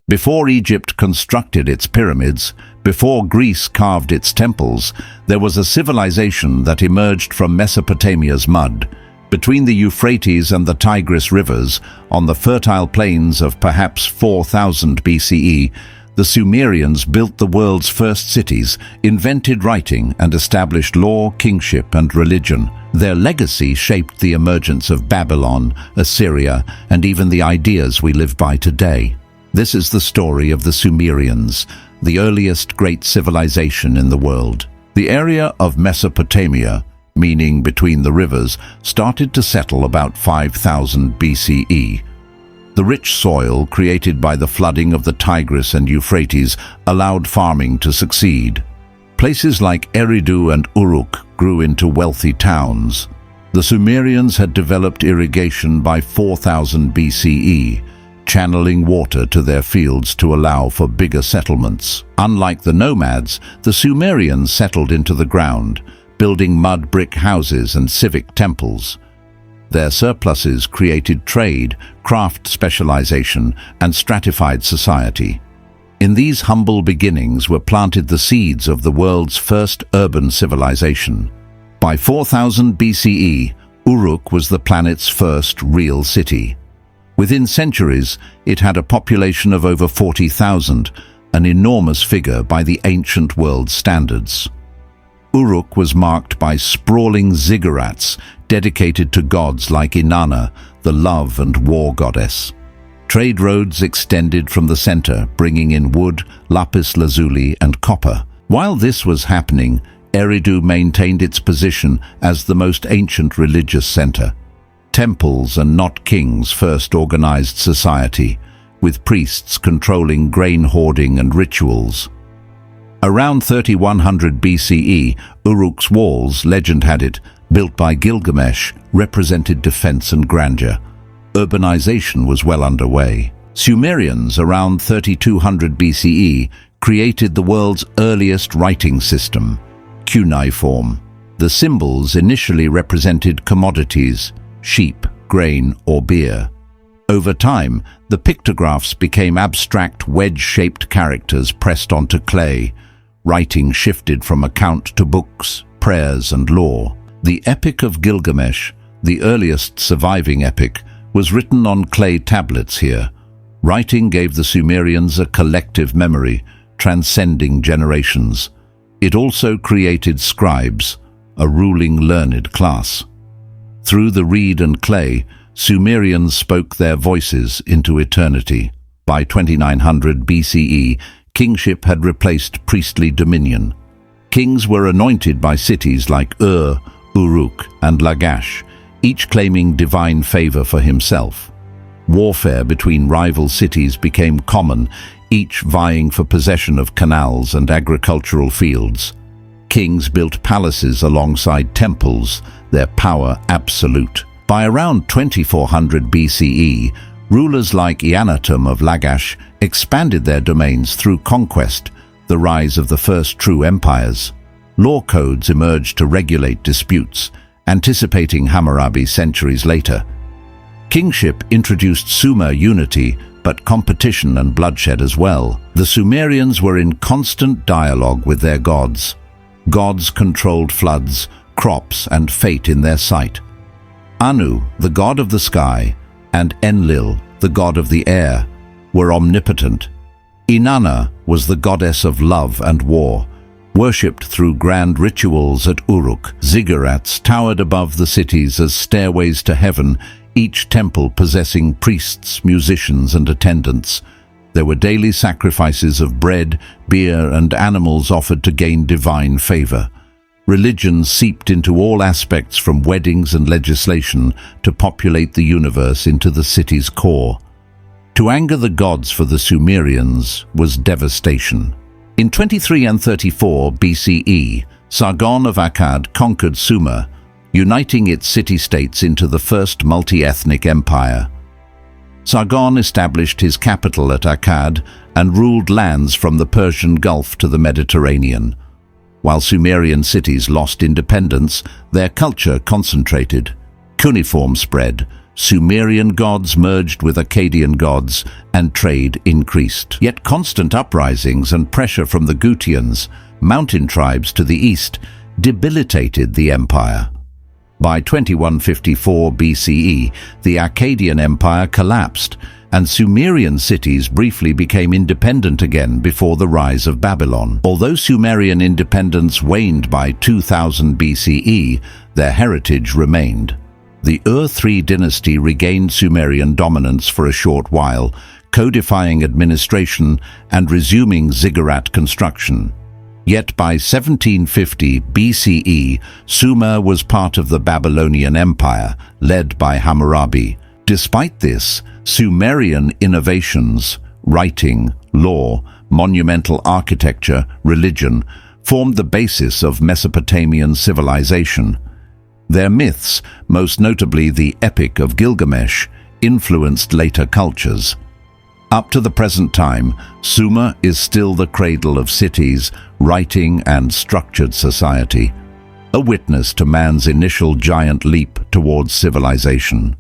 Before Egypt constructed its pyramids, before Greece carved its temples, there was a civilization that emerged from Mesopotamia's mud. Between the Euphrates and the Tigris rivers, on the fertile plains of perhaps 4000 BCE, the Sumerians built the world's first cities, invented writing, and established law, kingship, and religion. Their legacy shaped the emergence of Babylon, Assyria, and even the ideas we live by today. This is the story of the Sumerians, the earliest great civilization in the world. The area of Mesopotamia, meaning between the rivers, started to settle about 5000 BCE. The rich soil created by the flooding of the Tigris and Euphrates allowed farming to succeed. Places like Eridu and Uruk grew into wealthy towns. The Sumerians had developed irrigation by 4000 BCE, channeling water to their fields to allow for bigger settlements. Unlike the nomads, the Sumerians settled into the ground, building mud brick houses and civic temples. Their surpluses created trade, craft specialization, and stratified society. In these humble beginnings were planted the seeds of the world's first urban civilization. By 4000 BCE, Uruk was the planet's first real city. Within centuries, it had a population of over 40,000, an enormous figure by the ancient world standards. Uruk was marked by sprawling ziggurats dedicated to gods like Inanna, the love and war goddess. Trade roads extended from the center, bringing in wood, lapis lazuli, and copper. While this was happening, Eridu maintained its position as the most ancient religious center. Temples and not kings first organized society, with priests controlling grain hoarding and rituals. Around 3100 BCE, Uruk's walls, legend had it, built by Gilgamesh, represented defense and grandeur. Urbanization was well underway. Sumerians, around 3200 BCE, created the world's earliest writing system, cuneiform. The symbols initially represented commodities, sheep, grain, or beer. Over time, the pictographs became abstract wedge-shaped characters pressed onto clay. Writing shifted from account to books, prayers, and law. The Epic of Gilgamesh, the earliest surviving epic, was written on clay tablets here. Writing gave the Sumerians a collective memory, transcending generations. It also created scribes, a ruling learned class. Through the reed and clay, Sumerians spoke their voices into eternity. By 2900 BCE, kingship had replaced priestly dominion. Kings were anointed by cities like Uruk, and Lagash, each claiming divine favor for himself. Warfare between rival cities became common, each vying for possession of canals and agricultural fields. Kings built palaces alongside temples, their power absolute. By around 2400 BCE, rulers like Eannatum of Lagash expanded their domains through conquest, the rise of the first true empires. Law codes emerged to regulate disputes, anticipating Hammurabi centuries later. Kingship introduced Sumer unity, but competition and bloodshed as well. The Sumerians were in constant dialogue with their gods. Gods controlled floods, crops, and fate in their sight. Anu, the god of the sky, and Enlil, the god of the air, were omnipotent. Inanna was the goddess of love and war, worshipped through grand rituals at Uruk. Ziggurats towered above the cities as stairways to heaven, each temple possessing priests, musicians, and attendants. There were daily sacrifices of bread, beer, and animals offered to gain divine favor. Religion seeped into all aspects from weddings and legislation to populate the universe into the city's core. To anger the gods for the Sumerians was devastation. In 23 and 34 BCE, Sargon of Akkad conquered Sumer, uniting its city-states into the first multi-ethnic empire. Sargon established his capital at Akkad and ruled lands from the Persian Gulf to the Mediterranean. While Sumerian cities lost independence, their culture concentrated. Cuneiform spread, Sumerian gods merged with Akkadian gods, and trade increased. Yet constant uprisings and pressure from the Gutians, mountain tribes to the east, debilitated the empire. By 2154 BCE, the Akkadian Empire collapsed, and Sumerian cities briefly became independent again before the rise of Babylon. Although Sumerian independence waned by 2000 BCE, their heritage remained. The Ur-III dynasty regained Sumerian dominance for a short while, codifying administration and resuming ziggurat construction. Yet by 1750 BCE, Sumer was part of the Babylonian Empire, led by Hammurabi. Despite this, Sumerian innovations, writing, law, monumental architecture, religion, formed the basis of Mesopotamian civilization. Their myths, most notably the Epic of Gilgamesh, influenced later cultures. Up to the present time, Sumer is still the cradle of cities, writing, and structured society, a witness to man's initial giant leap towards civilization.